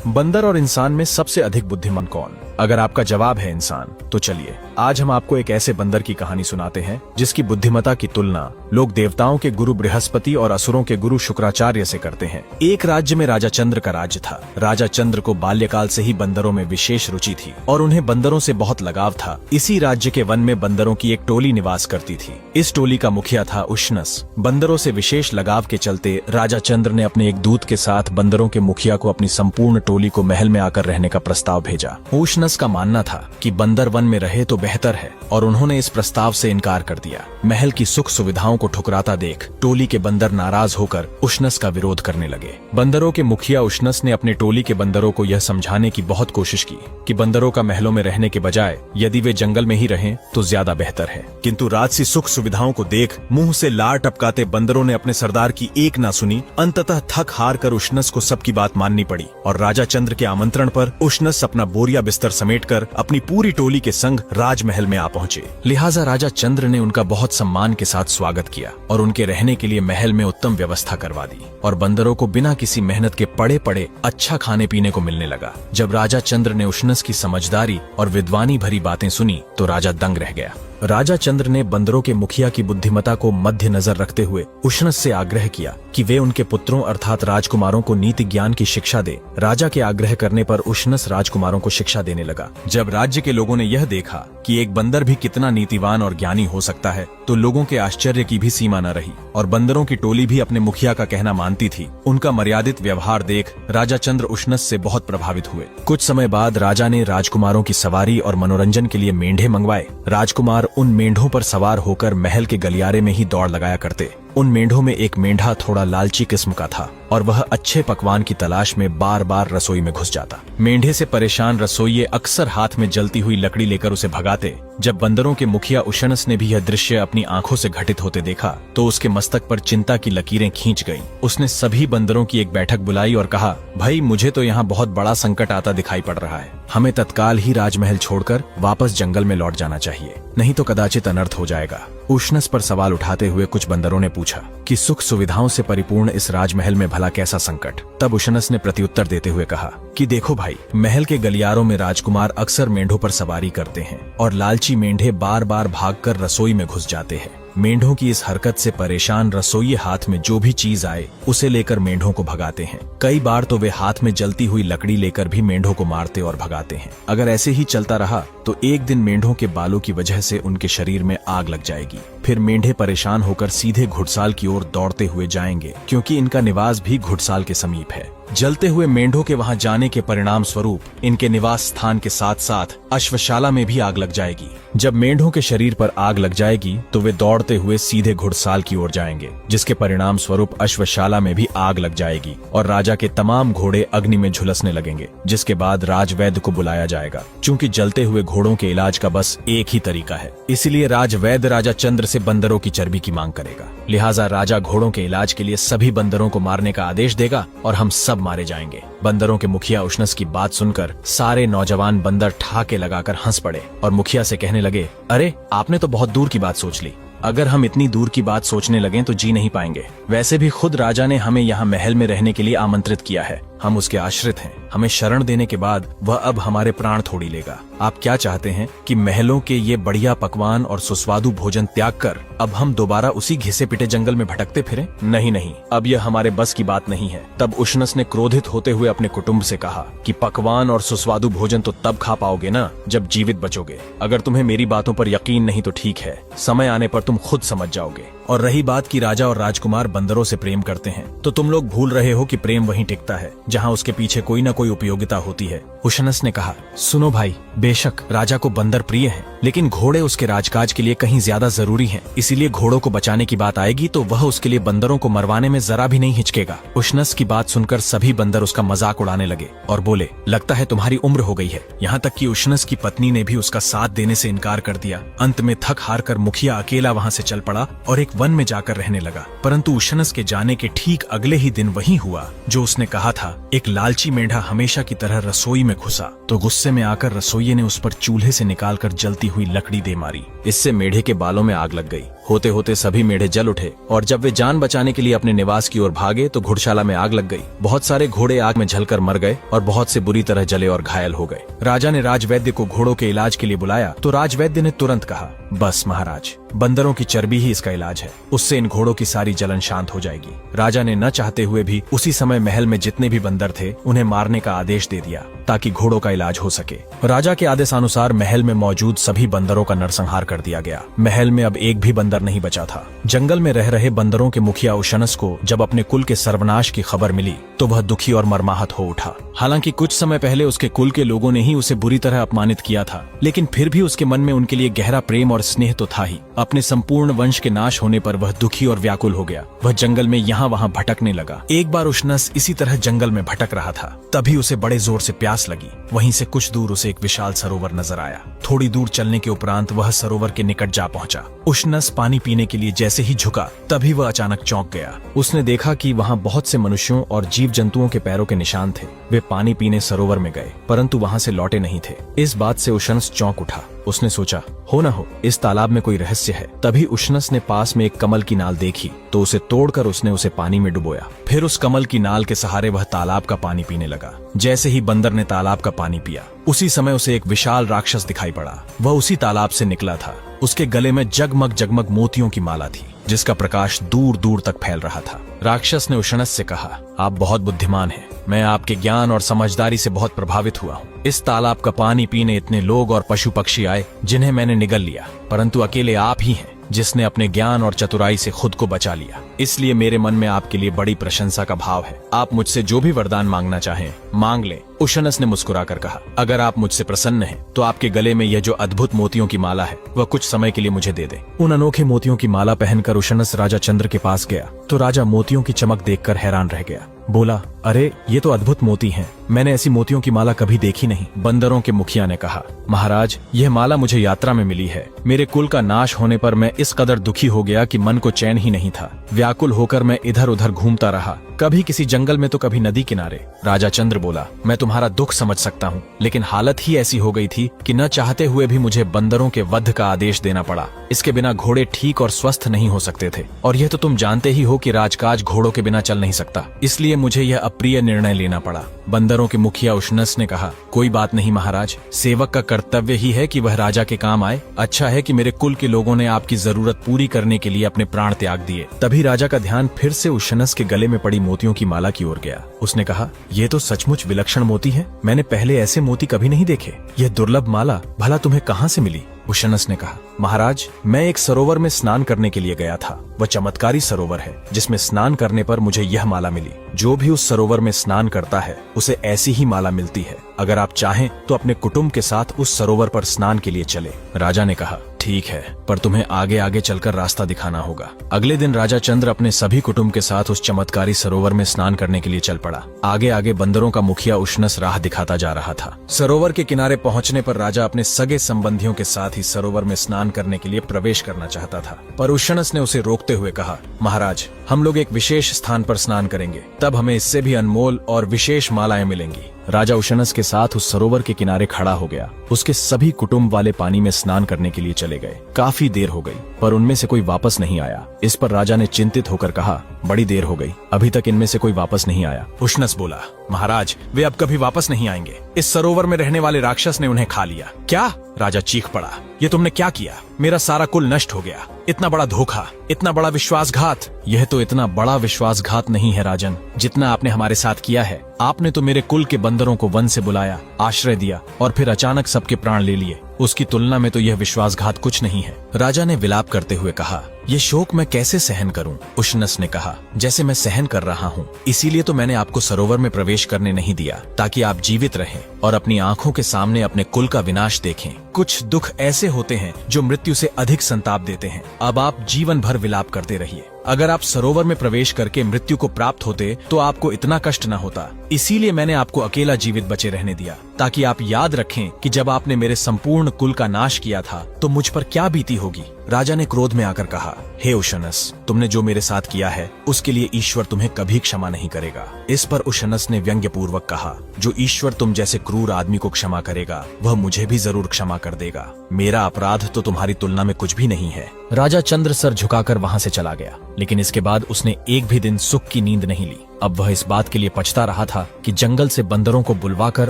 बंदर और इंसान में सबसे अधिक बुद्धिमान कौन? अगर आपका जवाब है इंसान, तो चलिए आज हम आपको एक ऐसे बंदर की कहानी सुनाते हैं जिसकी बुद्धिमत्ता की तुलना लोग देवताओं के गुरु बृहस्पति और असुरों के गुरु शुक्राचार्य से करते हैं। एक राज्य में राजा चंद्र का राज्य था। राजा चंद्र को बाल्यकाल से ही बंदरों में विशेष रुचि थी और उन्हें बंदरों से बहुत लगाव था। इसी राज्य के वन में बंदरों की एक टोली निवास करती थी। इस टोली का मुखिया था उष्णस। बंदरों से विशेष लगाव के चलते राजा चंद्र ने अपने एक दूत के साथ बंदरों के मुखिया को अपनी संपूर्ण टोली को महल में आकर रहने का प्रस्ताव भेजा। उष्णस का मानना था कि बंदर वन में रहे तो बेहतर है और उन्होंने इस प्रस्ताव से इनकार कर दिया। महल की सुख सुविधाओं को ठुकराता देख टोली के बंदर नाराज होकर उष्णस का विरोध करने लगे। बंदरों के मुखिया उष्णस ने अपने टोली के बंदरों को यह समझाने की बहुत कोशिश की कि बंदरों का महलों में रहने के बजाय यदि वे जंगल में ही रहें तो ज्यादा बेहतर है। किंतु राजसी सुख सुविधाओं को देख मुंह से लार टपकाते बंदरों ने अपने सरदार की एक ना सुनी। अंततः थक हार कर उष्णस को सबकी बात माननी पड़ी और राजा चंद्र के आमंत्रण पर उष्णस अपना बोरिया बिस्तर समेटकर अपनी पूरी टोली के संग राजमहल में आ पहुंचे। लिहाजा राजा चंद्र ने उनका बहुत सम्मान के साथ स्वागत किया और उनके रहने के लिए महल में उत्तम व्यवस्था करवा दी और बंदरों को बिना किसी मेहनत के पड़े पड़े अच्छा खाने पीने को मिलने लगा। जब राजा चंद्र ने उष्णस की समझदारी और विद्वानी भरी बातें सुनी तो राजा दंग रह गया। राजा चंद्र ने बंदरों के मुखिया की बुद्धिमत्ता को मध्य नजर रखते हुए उष्णस से आग्रह किया कि वे उनके पुत्रों अर्थात राजकुमारों को नीति ज्ञान की शिक्षा दे। राजा के आग्रह करने पर उष्णस राजकुमारों को शिक्षा देने लगा। जब राज्य के लोगों ने यह देखा कि एक बंदर भी कितना नीतिवान और ज्ञानी हो सकता है तो लोगों के आश्चर्य की भी सीमा न रही और बंदरों की टोली भी अपने मुखिया का कहना मानती थी। उनका मर्यादित व्यवहार देख राजा चंद्र उष्णस से बहुत प्रभावित हुए। कुछ समय बाद राजा ने राजकुमारों की सवारी और मनोरंजन के लिए मेंढे मंगवाए। राजकुमार उन मेंढों पर सवार होकर महल के गलियारे में ही दौड़ लगाया करते। उन मेंढों में एक मेंढा थोड़ा लालची किस्म का था और वह अच्छे पकवान की तलाश में बार बार रसोई में घुस जाता। मेंढे से परेशान रसोइये अक्सर हाथ में जलती हुई लकड़ी लेकर उसे भगाते। जब बंदरों के मुखिया उष्णस ने भी यह दृश्य अपनी आंखों से घटित होते देखा तो उसके मस्तक पर चिंता की लकीरें खींच गईं। उसने सभी बंदरों की एक बैठक बुलाई और कहा, भाई मुझे तो यहाँ बहुत बड़ा संकट आता दिखाई पड़ रहा है। हमें तत्काल ही राजमहल छोड़कर वापस जंगल में लौट जाना चाहिए, नहीं तो कदाचित अनर्थ हो जाएगा। उष्णस पर सवाल उठाते हुए कुछ बंदरों ने पूछा कि सुख सुविधाओं से परिपूर्ण इस राजमहल में भला कैसा संकट। तब उष्णस ने प्रत्युत्तर देते हुए कहा कि देखो भाई, महल के गलियारों में राजकुमार अक्सर मेंढों पर सवारी करते हैं और लालची मेंढे बार बार भागकर रसोई में घुस जाते हैं। मेंढों की इस हरकत से परेशान रसोइये हाथ में जो भी चीज आए उसे लेकर मेंढों को भगाते हैं। कई बार तो वे हाथ में जलती हुई लकड़ी लेकर भी मेंढों को मारते और भगाते हैं। अगर ऐसे ही चलता रहा तो एक दिन मेंढों के बालों की वजह से उनके शरीर में आग लग जाएगी। फिर मेंढे परेशान होकर सीधे घुड़साल की ओर दौड़ते हुए जाएंगे क्योंकि इनका निवास भी घुड़साल के समीप है। जलते हुए मेंढों के वहां जाने के परिणाम स्वरूप इनके निवास स्थान के साथ साथ अश्वशाला में भी आग लग जाएगी। जब मेंढों के शरीर पर आग लग जाएगी तो वे दौड़ते हुए सीधे घुड़साल की ओर जाएंगे, जिसके परिणाम स्वरूप अश्वशाला में भी आग लग जाएगी और राजा के तमाम घोड़े अग्नि में झुलसने लगेंगे, जिसके बाद राजवैद्य को बुलाया जाएगा। चूंकि जलते हुए घोड़ों के इलाज का बस एक ही तरीका है, इसलिए राजवैद्य राजा चंद्र से बंदरों की चर्बी की मांग करेगा। लिहाजा राजा घोड़ों के इलाज के लिए सभी बंदरों को मारने का आदेश देगा और हम सब मारे जाएंगे। बंदरों के मुखिया उष्णस की बात सुनकर सारे नौजवान बंदर ठहाके लगाकर हंस पड़े और मुखिया से कहने लगे, अरे आपने तो बहुत दूर की बात सोच ली। अगर हम इतनी दूर की बात सोचने लगें तो जी नहीं पाएंगे। वैसे भी खुद राजा ने हमें यहाँ महल में रहने के लिए आमंत्रित किया है। हम उसके आश्रित हैं। हमें शरण देने के बाद वह अब हमारे प्राण थोड़ी लेगा। आप क्या चाहते हैं कि महलों के ये बढ़िया पकवान और सुस्वादु भोजन त्याग कर अब हम दोबारा उसी घिसे पिटे जंगल में भटकते फिरें? नहीं नहीं, अब यह हमारे बस की बात नहीं है। तब उष्णस ने क्रोधित होते हुए अपने कुटुंब से कहा कि पकवान और सुस्वादु भोजन तो तब खा पाओगे ना जब जीवित बचोगे। अगर तुम्हें मेरी बातों पर यकीन नहीं तो ठीक है, समय आने पर तुम खुद समझ जाओगे। और रही बात कि राजा और राजकुमार बंदरों से प्रेम करते हैं, तो तुम लोग भूल रहे हो कि प्रेम वहीं टिकता है जहां उसके पीछे कोई ना कोई उपयोगिता होती है। उष्णस ने कहा, सुनो भाई, बेशक राजा को बंदर प्रिय हैं, लेकिन घोड़े उसके राजकाज के लिए कहीं ज्यादा जरूरी हैं। इसीलिए घोड़ों को बचाने की बात आएगी तो वह उसके लिए बंदरों को मरवाने में जरा भी नहीं हिचकेगा। उष्णस की बात सुनकर सभी बंदर उसका मजाक उड़ाने लगे और बोले, लगता है तुम्हारी उम्र हो गई है। यहाँ तक कि उष्णस की पत्नी ने भी उसका साथ देने से इनकार कर दिया। अंत में थक हार कर मुखिया अकेला वहाँ से चल पड़ा और एक वन में जाकर रहने लगा। परंतु उष्णस के जाने के ठीक अगले ही दिन वही हुआ जो उसने कहा था। एक लालची मेंढा हमेशा की तरह रसोई में घुसा तो गुस्से में आकर रसोइये ने उस पर चूल्हे से निकालकर जलती हुई लकड़ी दे मारी। इससे मेढे के बालों में आग लग गई होते होते सभी मेढ़े जल उठे और जब वे जान बचाने के लिए अपने निवास की ओर भागे तो घुड़शाला में आग लग गई। बहुत सारे घोड़े आग में जलकर मर गए और बहुत से बुरी तरह जले और घायल हो गए। राजा ने राजवैद्य को घोड़ों के इलाज के लिए बुलाया तो राजवैद्य ने तुरंत कहा, बस महाराज, बंदरों की चर्बी ही इसका इलाज है, उससे इन घोड़ों की सारी जलन शांत हो जाएगी। राजा ने न चाहते हुए भी उसी समय महल में जितने भी बंदर थे उन्हें मारने का आदेश दे दिया ताकि घोड़ों का इलाज हो सके। राजा के आदेशानुसार महल में मौजूद सभी बंदरों का नरसंहार कर दिया गया। महल में अब एक भी बंदर नहीं बचा था। जंगल में रह रहे बंदरों के मुखिया उशनस को जब अपने कुल के सर्वनाश की खबर मिली तो वह दुखी और मर्माहत हो उठा। हालांकि कुछ समय पहले उसके कुल के लोगों ने ही उसे बुरी तरह अपमानित किया था, लेकिन फिर भी उसके मन में उनके लिए गहरा प्रेम और स्नेह तो था ही। अपने संपूर्ण वंश के नाश होने पर वह दुखी और व्याकुल हो गया। वह जंगल में यहाँ वहाँ भटकने लगा। एक बार उशनस इसी तरह जंगल में भटक रहा था, तभी उसे बड़े जोर से प्यास लगी। वहीं से कुछ दूर उसे एक विशाल सरोवर नजर आया। थोड़ी दूर चलने के उपरांत वह सरोवर के निकट जा पहुंचा। उशनस पानी पीने के लिए जैसे ही झुका तभी वह अचानक चौंक गया। उसने देखा कि वहाँ बहुत से मनुष्यों और जीव जंतुओं के पैरों के निशान थे। वे पानी पीने सरोवर में गए परंतु वहाँ से लौटे नहीं थे। इस बात से उशनस चौंक उठा। उसने सोचा, हो न हो इस तालाब में कोई रहस्य है। तभी उशनस ने पास में एक कमल की नाल देखी तो उसे तोड़कर उसने उसे पानी में डुबोया। फिर उस कमल की नाल के सहारे वह तालाब का पानी पीने लगा। जैसे ही बंदर ने तालाब का पानी पिया उसी समय उसे एक विशाल राक्षस दिखाई पड़ा। वह उसी तालाब से निकला था। उसके गले में जगमग जगमग मोतियों की माला थी जिसका प्रकाश दूर दूर तक फैल रहा था। राक्षस ने उशनस से कहा, आप बहुत बुद्धिमान हैं। मैं आपके ज्ञान और समझदारी से बहुत प्रभावित हुआ हूँ। इस तालाब का पानी पीने इतने लोग और पशु पक्षी आए जिन्हें मैंने निगल लिया, परंतु अकेले आप ही हैं जिसने अपने ज्ञान और चतुराई से खुद को बचा लिया। इसलिए मेरे मन में आपके लिए बड़ी प्रशंसा का भाव है। आप मुझसे जो भी वरदान मांगना चाहें मांग लें। उशनस ने मुस्कुराकर कहा, अगर आप मुझसे प्रसन्न हैं तो आपके गले में यह जो अद्भुत मोतियों की माला है वह कुछ समय के लिए मुझे दे दें। उन अनोखे मोतियों की माला पहनकर उशनस राजा चंद्र के पास गया तो राजा मोतियों की चमक देखकर हैरान रह गया। बोला, अरे ये तो अद्भुत मोती हैं। मैंने ऐसी मोतियों की माला कभी देखी नहीं। बंदरों के मुखिया ने कहा, महाराज, यह माला मुझे यात्रा में मिली है। मेरे कुल का नाश होने पर मैं इस कदर दुखी हो गया कि मन को चैन ही नहीं था। व्याकुल होकर मैं इधर उधर घूमता रहा, कभी किसी जंगल में तो कभी नदी किनारे। राजा चंद्र बोला, मैं तुम्हारा दुख समझ सकता हूँ, लेकिन हालत ही ऐसी हो गई थी कि न चाहते हुए भी मुझे बंदरों के वध का आदेश देना पड़ा। इसके बिना घोड़े ठीक और स्वस्थ नहीं हो सकते थे, और यह तो तुम जानते ही हो कि राजकाज घोड़ों के बिना चल नहीं सकता। इसलिए मुझे यह अप्रिय निर्णय लेना पड़ा। बंदरों के मुखिया उशनस ने कहा, कोई बात नहीं महाराज, सेवक का कर्तव्य ही है कि वह राजा के काम आए। अच्छा है कि मेरे कुल के लोगों ने आपकी जरूरत पूरी करने के लिए अपने प्राण त्याग दिए। तभी राजा का ध्यान फिर से उशनस के गले में पड़ी मोतियों की माला की ओर गया। उसने कहा, ये तो सचमुच विलक्षण मोती है। मैंने पहले ऐसे मोती कभी नहीं देखे। यह दुर्लभ माला भला तुम्हें कहाँ से मिली? उशनस ने कहा, महाराज, मैं एक सरोवर में स्नान करने के लिए गया था। वह चमत्कारी सरोवर है जिसमें स्नान करने पर मुझे यह माला मिली। जो भी उस सरोवर में स्नान करता है उसे ऐसी ही माला मिलती है। अगर आप चाहें तो अपने कुटुंब के साथ उस सरोवर पर स्नान के लिए चले। राजा ने कहा, ठीक है, पर तुम्हें आगे आगे चलकर रास्ता दिखाना होगा। अगले दिन राजा चंद्र अपने सभी कुटुंब के साथ उस चमत्कारी सरोवर में स्नान करने के लिए चल पड़ा। आगे आगे बंदरों का मुखिया उशनस राह दिखाता जा रहा था। सरोवर के किनारे पहुंचने पर राजा अपने सगे संबंधियों के साथ ही सरोवर में स्नान करने के लिए प्रवेश करना चाहता था, पर उशनस ने उसे रोकते हुए कहा, महाराज, हम लोग एक विशेष स्थान पर स्नान करेंगे, तब हमें इससे भी अनमोल और विशेष मालाएं मिलेंगी। राजा उशनस के साथ उस सरोवर के किनारे खड़ा हो गया। उसके सभी कुटुंब वाले पानी में स्नान करने के लिए चले गए। काफी देर हो गई पर उनमें से कोई वापस नहीं आया। इस पर राजा ने चिंतित होकर कहा, बड़ी देर हो गई, अभी तक इनमें से कोई वापस नहीं आया। उशनस बोला, महाराज, वे अब कभी वापस नहीं आएंगे। इस सरोवर में रहने वाले राक्षस ने उन्हें खा लिया। क्या? राजा चीख पड़ा, ये तुमने क्या किया? मेरा सारा कुल नष्ट हो गया। इतना बड़ा धोखा, इतना बड़ा विश्वासघात। यह तो इतना बड़ा विश्वासघात नहीं है राजन, जितना आपने हमारे साथ किया है। आपने तो मेरे कुल के बंदरों को वन से बुलाया, आश्रय दिया और फिर अचानक सबके प्राण ले लिए। उसकी तुलना में तो यह विश्वासघात कुछ नहीं है। राजा ने विलाप करते हुए कहा, ये शोक मैं कैसे सहन करूं? उशनस ने कहा, जैसे मैं सहन कर रहा हूं, इसीलिए तो मैंने आपको सरोवर में प्रवेश करने नहीं दिया, ताकि आप जीवित रहें और अपनी आंखों के सामने अपने कुल का विनाश देखें। कुछ दुख ऐसे होते हैं जो मृत्यु से अधिक संताप देते हैं। अब आप जीवन भर विलाप करते रहिए। अगर आप सरोवर में प्रवेश करके मृत्यु को प्राप्त होते तो आपको इतना कष्ट न होता। इसीलिए मैंने आपको अकेला जीवित बचे रहने दिया। ताकि आप याद रखें कि जब आपने मेरे संपूर्ण कुल का नाश किया था तो मुझ पर क्या बीती होगी। राजा ने क्रोध में आकर कहा, हे उशनस, तुमने जो मेरे साथ किया है उसके लिए ईश्वर तुम्हें कभी क्षमा नहीं करेगा। इस पर उशनस ने व्यंग्य पूर्वक कहा, जो ईश्वर तुम जैसे क्रूर आदमी को क्षमा करेगा वह मुझे भी जरूर क्षमा कर देगा। मेरा अपराध तो तुम्हारी तुलना में कुछ भी नहीं है। राजा चंद्र सर झुकाकर वहां से चला गया, लेकिन इसके बाद उसने एक भी दिन सुख की नींद नहीं ली। अब वह इस बात के लिए पछता रहा था कि जंगल से बंदरों को बुलवाकर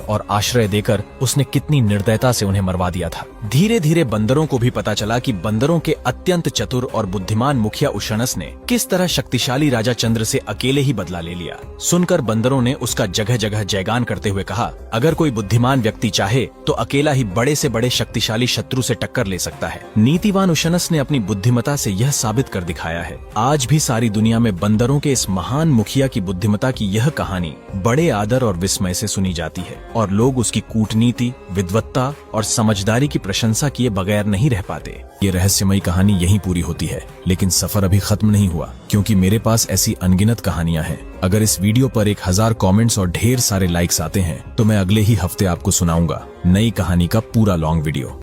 और आश्रय देकर उसने कितनी निर्दयता से उन्हें मरवा दिया था। धीरे धीरे बंदरों को भी पता चला कि बंदरों के अत्यंत चतुर और बुद्धिमान मुखिया उशनस ने किस तरह शक्तिशाली राजा चंद्र से अकेले ही बदला ले लिया। सुनकर बंदरों ने उसका जगह जगह जयगान करते हुए कहा, अगर कोई बुद्धिमान व्यक्ति चाहे तो अकेला ही बड़े से बड़े शक्तिशाली शत्रु से टक्कर ले सकता है। नीतिवान उशनस ने अपनी बुद्धिमता से यह साबित कर दिखाया है। आज भी सारी दुनिया में बंदरों के इस महान मुखिया की बुद्धिमता की यह कहानी बड़े आदर और विस्मय से सुनी जाती है और लोग उसकी कूटनीति, विद्वत्ता और समझदारी की प्रशंसा किए बगैर नहीं रह पाते। ये रहस्यमयी कहानी यहीं पूरी होती है, लेकिन सफर अभी खत्म नहीं हुआ, क्योंकि मेरे पास ऐसी अनगिनत कहानियां हैं। अगर इस वीडियो पर 1000 कमेंट्स और ढेर सारे लाइक्स आते हैं तो मैं अगले ही हफ्ते आपको सुनाऊंगा नई कहानी का पूरा लॉन्ग वीडियो।